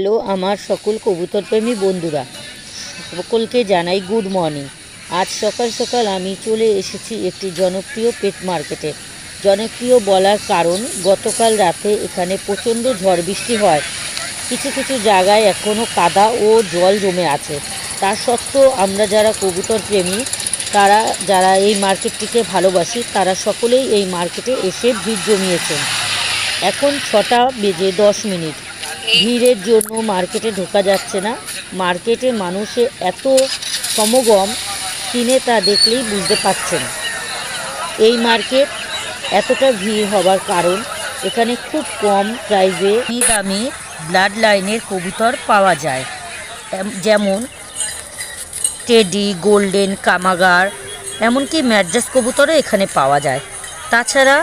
Hello আমার সকল কবুতরপ্রেমী বন্ধুরা, সকলকে জানাই গুড মর্নিং। আজ সকাল সকাল আমি চলে এসেছি একটি জনপ্রিয় পেট মার্কেটে। জনপ্রিয় বলার কারণ, গতকাল রাতে এখানে প্রচণ্ড ঝড় বৃষ্টি হয়। কিছু কিছু জায়গায় এখনও কাদা ও জল জমে আছে। তা সত্ত্বেও আমরা যারা কবুতর প্রেমী, যারা এই মার্কেটটিকে ভালোবাসি, তারা সকলেই এই মার্কেটে এসে ভিড় জমিয়েছেন। এখন 6:10। ভিড়ের জন্য মার্কেটে ঢোকা যাচ্ছে না। মার্কেটে মানুষের এত সমাগম, কিনে তা দেখলেই বুঝতে পারছেন। এই মার্কেট এতটা ভিড় হবার কারণ, এখানে খুব কম প্রাইসে দামি ব্লাড লাইনের কবুতর পাওয়া যায়। যেমন টেডি, গোল্ডেন, কামাগার, এমনকি ম্যাড্রাস কবুতরও এখানে পাওয়া যায়। তাছাড়া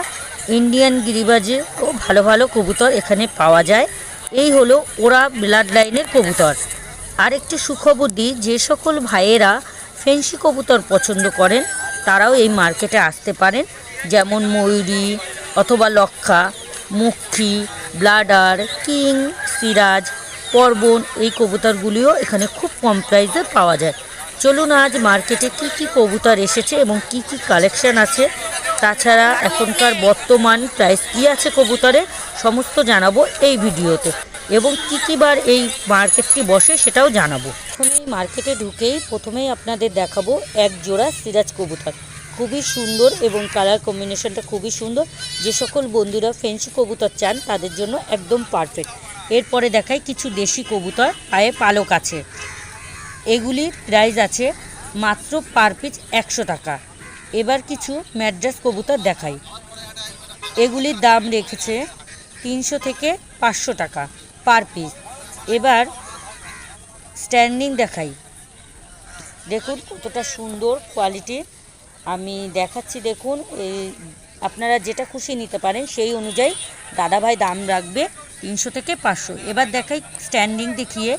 ইন্ডিয়ান গিরিবাজে ও ভালো ভালো কবুতর এখানে পাওয়া যায়। এই হলো ওরা ব্লাড লাইনের কবুতর। আরেকটি সুখবর দিই, যে সকল ভাইয়েরা ফেন্সি কবুতর পছন্দ করেন তারাও এই মার্কেটে আসতে পারেন। যেমন ময়ূরী অথবা লক্ষা, মুখী, ব্লাডার, কিং, সিরাজ, পর্বন, এই কবুতরগুলিও এখানে খুব কম প্রাইসে পাওয়া যায়। চলুন আজ মার্কেটে কি কি কবুতর এসেছে এবং কি কি কালেকশন আছে, তাছাড়া এখনকার বর্তমান প্রাইস কী আছে কবুতরে, সমস্ত জানাবো এই ভিডিওতে। এবং কী কী বার এই মার্কেটটি বসে সেটাও জানাবো। এখন এই মার্কেটে ঢুকেই প্রথমেই আপনাদের দেখাবো এক জোড়া সিরাজ কবুতর। খুবই সুন্দর এবং কালার কম্বিনেশনটা খুবই সুন্দর। যে সকল বন্ধুরা ফেন্সি কবুতর চান তাদের জন্য একদম পারফেক্ট। এরপরে দেখাই কিছু দেশি কবুতর, পায়ে পালক আছে। এগুলির প্রাইস আছে মাত্র পার পিস 100 টাকা। এবার কিছু ম্যাড্রাস কবুতর দেখাই। এগুলির দাম রেখেছে 300 থেকে 500 টাকা পার পিস। এবার স্ট্যান্ডিং দেখাই, দেখুন কতটা সুন্দর কোয়ালিটি আমি দেখাচ্ছি। দেখুন, আপনারা যেটা খুশি নিতে পারেন, সেই অনুযায়ী দাদাভাই দাম রাখবে 300 থেকে 500। এবার দেখাই স্ট্যান্ডিং দেখিয়ে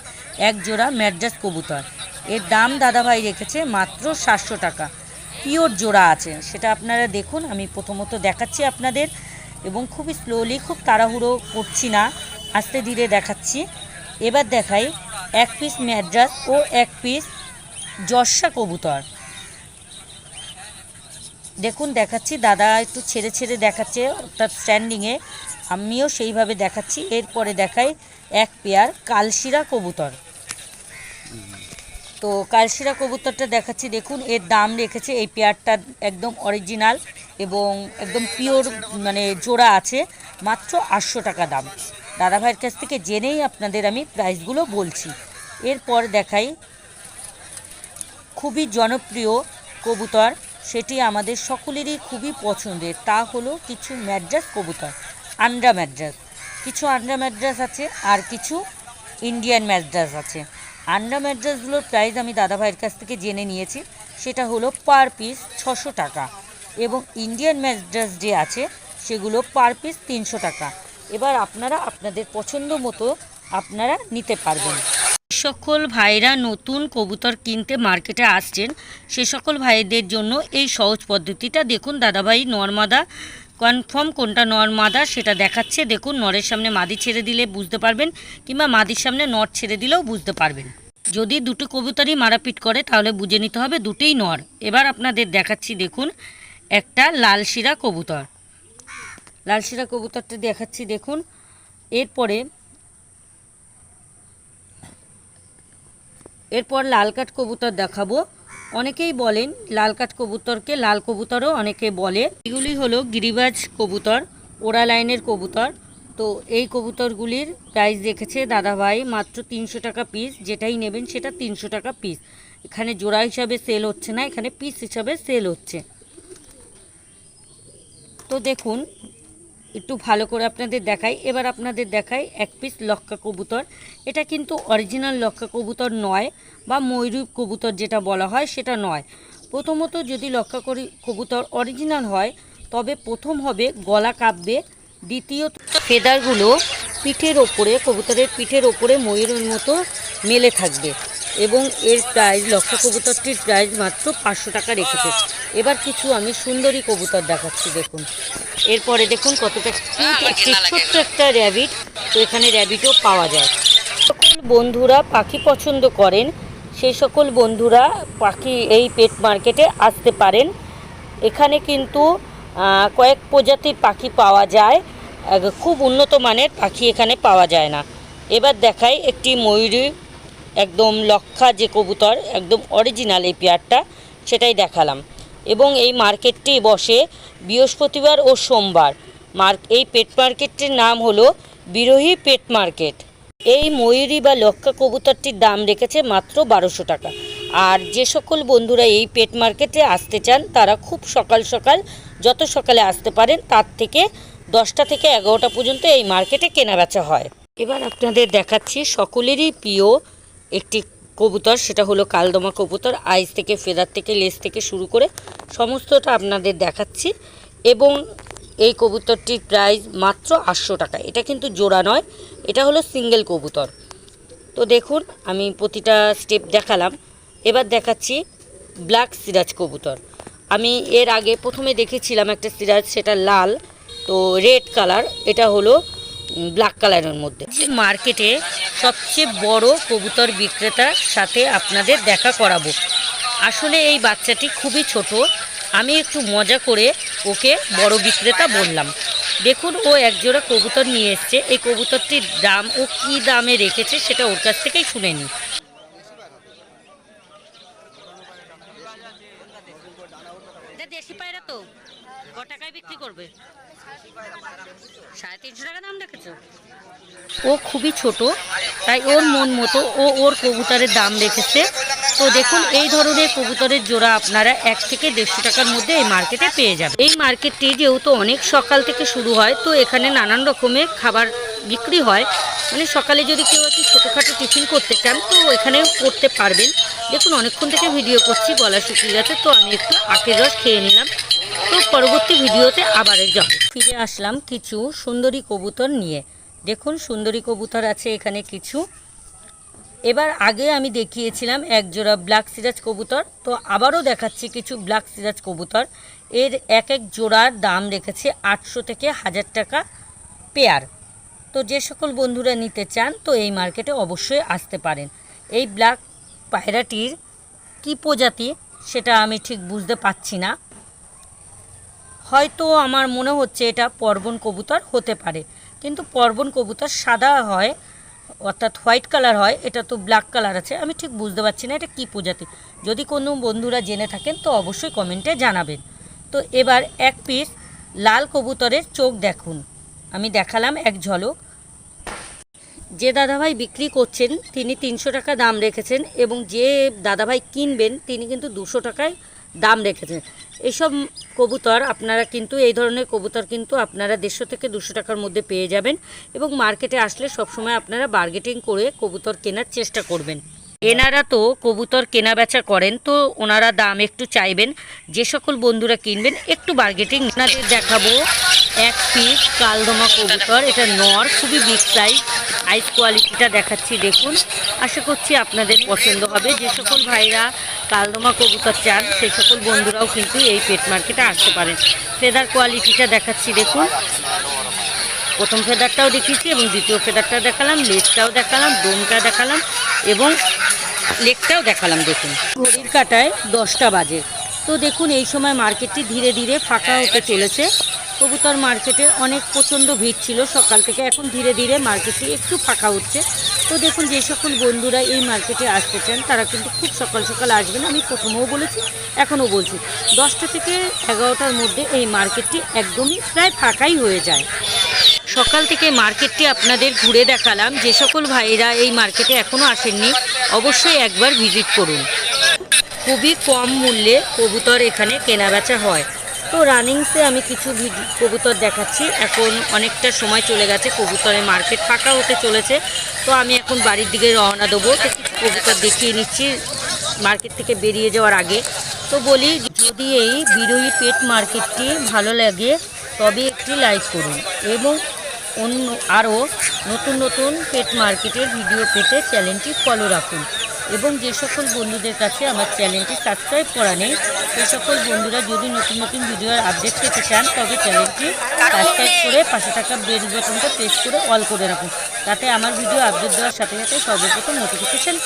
এক জোড়া ম্যাড্রাস কবুতর। এর দাম দাদাভাই রেখেছে মাত্র 700 টাকা। পিওর জোড়া আছে, সেটা আপনারা দেখুন। আমি প্রথমত দেখাচ্ছি আপনাদের, এবং খুবই স্লোলি, খুব তাড়াহুড়ো করছি না, আস্তে ধীরে দেখাচ্ছি। এবার দেখাই এক পিস ম্যাড্রাস ও এক পিস জর্সা কবুতর। দেখুন দেখাচ্ছি, দাদা একটু ছেড়ে ছেড়ে দেখাচ্ছে অর্থাৎ স্ট্যান্ডিংয়ে, আমিও সেইভাবে দেখাচ্ছি। এরপরে দেখাই এক পেয়ার কালশিরা কবুতর। তো কালশিরা কবুতরটা দেখাচ্ছি, দেখুন এর দাম রেখেছে, এই পেয়ারটা একদম অরিজিনাল এবং একদম পিওর মানে জোড়া আছে, মাত্র 800 টাকা দাম। দাদাভাইয়ের কাছ থেকে জেনেই আপনাদের আমি প্রাইসগুলো বলছি। এরপর দেখাই খুবই জনপ্রিয় কবুতর, সেটি আমাদের সকলেরই খুবই পছন্দের, তা হলো কিছু ম্যাড্রাস কবুতর। আন্ডা ম্যাড্রাস, কিছু আন্ডা ম্যাড্রাস আছে আর কিছু ইন্ডিয়ান ম্যাড্রাস আছে। আন্ডা ম্যাড্রাসগুলোর প্রাইস আমি দাদাভাইয়ের কাছ থেকে জেনে নিয়েছি, সেটা হলো পার পিস 600 টাকা। এবং ইন্ডিয়ান ম্যাড্রাস যে আছে সেগুলো পার পিস 300 টাকা। এবার আপনারা আপনাদের পছন্দ মতো আপনারা নিতে পারবেন। সকল ভাইরা নতুন কবুতর কিনতে মার্কেটে আসছেন, সে সকল ভাইদের জন্য এই সহজ পদ্ধতিটা দেখুন। দাদাভাই নরমাদা কনফার্ম কোনটা নরমাদা সেটা দেখাচ্ছে। দেখুন, নরের সামনে মাদি ছেড়ে দিলে বুঝতে পারবেন, কিংবা মাদির সামনে নর ছেড়ে দিলেও বুঝতে পারবেন। যদি দুটো কবুতরই মারাপিট করে তাহলে বুঝে নিতে হবে দুটোই নর। এবার আপনাদের দেখাচ্ছি, দেখুন একটা লালশিরা কবুতর। লালশিরা কবুতরটা দেখাচ্ছি, দেখুন। এরপর লাল কাঠ কবুতর দেখাবো। অনেকেই বলেন লাল কাঠ কবুতরকে লাল কবুতরও অনেকে বলে। এগুলি হলো গিরিবাজ কবুতর, ওরা লাইনের কবুতর। তো এই কবুতরগুলির প্রাইস রেখেছে দাদাভাই মাত্র 300 টাকা পিস। যেটাই নেবেন সেটা 300 টাকা পিস। এখানে জোড়া হিসাবে সেল হচ্ছে না, এখানে পিস হিসাবে সেল হচ্ছে। তো দেখুন, একটু ভালো করে আপনাদের দেখাই। এবার আপনাদের দেখাই এক পিস লক্ষা কবুতর। এটা কিন্তু অরিজিনাল লক্ষা কবুতর নয়, বা ময়ূরী কবুতর যেটা বলা হয় সেটা নয়। প্রথমত যদি লক্ষা কবুতর অরিজিনাল হয় তবে প্রথম হবে গলা কাঁপবে, দ্বিতীয়ত ফেদারগুলো পিঠের ওপরে, কবুতরের পিঠের ওপরে ময়ূরের মতো মেলে থাকবে। এবং এর প্রাইস, লক্ষা কবুতরটির প্রাইস মাত্র 500 টাকা রেখেছে। এবার কিছু আমি সুন্দরী কবুতর দেখাচ্ছি, দেখুন। এরপরে দেখুন কতটা কিউট একটি ছোট্ট একটা র্যাবিট। তো এখানে র্যাবিটও পাওয়া যায়। সকল বন্ধুরা পাখি পছন্দ করেন সেই সকল বন্ধুরা এই পেট মার্কেটে আসতে পারেন। এখানে কিন্তু কয়েক প্রজাতির পাখি পাওয়া যায়, খুব উন্নত মানের পাখি এখানে পাওয়া যায় না। এবার দেখাই একটি ময়ূরী, একদম লক্ষা যে কবুতর, একদম অরিজিনাল এই পেয়ারটা, সেটাই দেখালাম। এবং এই মার্কেটটি বসে বৃহস্পতিবার ও সোমবার। এই পেট মার্কেটটির নাম হলো বিরোহী পেট মার্কেট। এই ময়ূরী বা লক্ষা কবুতরটির দাম রেখেছে মাত্র 1200 টাকা। আর যে সকল বন্ধুরা এই পেট মার্কেটে আসতে চান তারা খুব সকাল সকাল, যত সকালে আসতে পারেন তার থেকে 10টা থেকে 11টা পর্যন্ত এই মার্কেটে কেনাবেচা হয়। এবার আপনাদের দেখাচ্ছি সকলেরই প্রিয় একটি কবুতর, সেটা হলো কালদমা কবুতর। আইস থেকে, ফেদার থেকে, লেজ থেকে শুরু করে সমস্তটা আপনাদের দেখাচ্ছি। এবং এই কবুতরটির প্রাইস মাত্র 800 টাকা। এটা কিন্তু জোড়া নয়, এটা হলো সিঙ্গেল কবুতর। তো দেখুন আমি প্রতিটা স্টেপ দেখালাম। এবার দেখাচ্ছি ব্ল্যাক সিরাজ কবুতর। আমি এর আগে প্রথমে দেখেছিলাম একটা সিরাজ, সেটা লাল, তো রেড কালার, এটা হলো ব্ল্যাক কালারের মধ্যে। মার্কেটে সবচেয়ে বড় কবুতর বিক্রেতার সাথে আপনাদের দেখা করাবো। আসলে এই বাচ্চাটি খুবই ছোট, আমি একটু মজা করে ওকে বড় বিক্রেতা বললাম। দেখুন ও একজোড়া কবুতর নিয়ে এসছে। এই কবুতরটির দাম ও কী দামে রেখেছে সেটা ওর কাছ থেকেই শুনে নিই। দেশি পায়রা তো ক টাকায় বিক্রি করবে? 350 টাকা দাম রেখেছো? ও খুবই ছোট, তাই ওর মন মতো ওর কবুতরের দাম রেখেছে। তো দেখুন এই ধরনের কবুতরের জোড়া আপনারা 1 থেকে 150 টাকার মধ্যে এই মার্কেটে পেয়ে যাবেন। এই মার্কেটটি যেহেতু অনেক সকাল থেকে শুরু হয়, তো এখানে নানান রকমের খাবার বিক্রি হয়। মানে সকালে যদি কেউ একটু ছোটোখাটো টিফিন করতে চান তো এখানে করতে পারবেন। দেখুন অনেকক্ষণ থেকে ভিডিও করছি, গলা শুকিয়ে গেছে, তো আমি একটু আখের রস খেয়ে নিলাম। তো পরবর্তী ভিডিওতে আবার ফিরে আসলাম কিছু সুন্দরী কবুতর নিয়ে। দেখুন সুন্দরী কবুতর আছে এখানে কিছু। এবার আগে আমি দেখিয়েছিলাম এক জোড়া ব্ল্যাক সিরাজ কবুতর, তো আবারও দেখাচ্ছি কিছু ব্ল্যাক সিরাজ কবুতর। এর এক এক জোড়ার দাম রেখেছে 800 থেকে 1000 টাকা পেয়ার। তো যে সকল বন্ধুরা নিতে চান তো এই মার্কেটে অবশ্যই আসতে পারেন। এই ব্ল্যাক পায়রাটির কী প্রজাতি সেটা আমি ঠিক বুঝতে পারছি না, হয়তো আমার মনে হচ্ছে এটা পর্বন কবুতর হতে পারে, কিন্তু পর্বন কবুতর সাদা হয়, অর্থাৎ হোয়াইট কালার হয়, এটা তো ব্ল্যাক কালার আছে, আমি ঠিক বুঝতে পারছি না এটা কী প্রজাতি। যদি কোনো বন্ধুরা জেনে থাকেন তো অবশ্যই কমেন্টে জানাবেন। তো এবার এক পিস লাল কবুতরের চোখ দেখুন, আমি দেখালাম এক ঝলক। যে দাদাভাই বিক্রি করছেন তিনি 300 টাকা দাম রেখেছেন, এবং যে দাদাভাই কিনবেন তিনি কিন্তু 200 টাকায় দাম রেখেছেন। এইসব কবুতর আপনারা কিন্তু, এই ধরনের কবুতর কিন্তু আপনারা 150 থেকে 200 টাকার মধ্যে পেয়ে যাবেন। এবং মার্কেটে আসলে সবসময় আপনারা বার্গেটিং করে কবুতর কেনার চেষ্টা করবেন। এনারা তো কবুতর কেনা বেচা করেন, তো ওনারা দাম একটু চাইবেন। যে সকল বন্ধুরা কিনবেন একটু বার্গেটিং। আপনাদের দেখাবো এক পিস কালদমা কবুতর, এটা নর, খুবই বিগ সাইজ। আইস কোয়ালিটিটা দেখাচ্ছি দেখুন, আশা করছি আপনাদের পছন্দ হবে। যে সকল ভাইরা কালদমা কবুতর চান সেই সকল বন্ধুরাও কিন্তু এই পেট মার্কেটে আসতে পারেন। ফেদার কোয়ালিটিটা দেখাচ্ছি দেখুন, প্রথম ফেদারটাও দেখিয়েছি এবং দ্বিতীয় ফেদারটাও দেখালাম, লেজটাও দেখালাম, দমটা দেখালাম এবং লেগটাও দেখালাম। দেখুন ঘড়ির কাঁটায় 10টা বাজে। তো দেখুন এই সময় মার্কেটটি ধীরে ধীরে ফাঁকা হতে চলেছে। কবুতর মার্কেটে অনেক প্রচণ্ড ভিড় ছিল সকাল থেকে, এখন ধীরে ধীরে মার্কেটটি একটু ফাঁকা হচ্ছে। তো দেখুন যে সকল বন্ধুরা এই মার্কেটে আসতে চান তারা কিন্তু খুব সকাল সকাল আসবেন। আমি প্রথমেও বলেছি, এখনও বলছি, 10টা থেকে 11টার মধ্যে এই মার্কেটটি একদমই প্রায় ফাঁকাই হয়ে যায়। সকাল থেকে মার্কেটটি আপনাদের ঘুরে দেখালাম। যে সকল ভাইরা এই মার্কেটে এখনও আসেননি অবশ্যই একবার ভিজিট করুন। খুবই কম মূল্যে কবুতর এখানে কেনাবেচা হয়। তো রানিংসে আমি কিছু কবুতর দেখাচ্ছি। এখন অনেকটা সময় চলে গেছে, কবুতরের মার্কেট ফাঁকা হতে চলেছে। তো আমি এখন বাড়ির দিকে রওনা দেবো। তো কিছু কবুতর দেখিয়ে নিচ্ছি মার্কেট থেকে বেরিয়ে যাওয়ার আগে। তো বলি, যদি এই বিরোহী পেট মার্কেটটি ভালো লাগে তবে একটি লাইক করুন, এবং অন্য আরও নতুন নতুন পেট মার্কেটের ভিডিও পেতে চ্যানেলটি ফলো রাখুন। এবং যে সকল বন্ধুদের কাছে আমার চ্যানেলটি সাবস্ক্রাইব করা নেই সেই সকল বন্ধুরা যদি নতুন নতুন ভিডিওর আপডেট পেতে চান তবে চ্যানেলটি সাবস্ক্রাইব করে পাশে থাকা বেল বাটনটা প্রেস করে অল করে রাখুন, তাতে আমার ভিডিও আপডেট দেওয়ার সাথে সাথে সর্বপ্রথম নোটিফিকেশান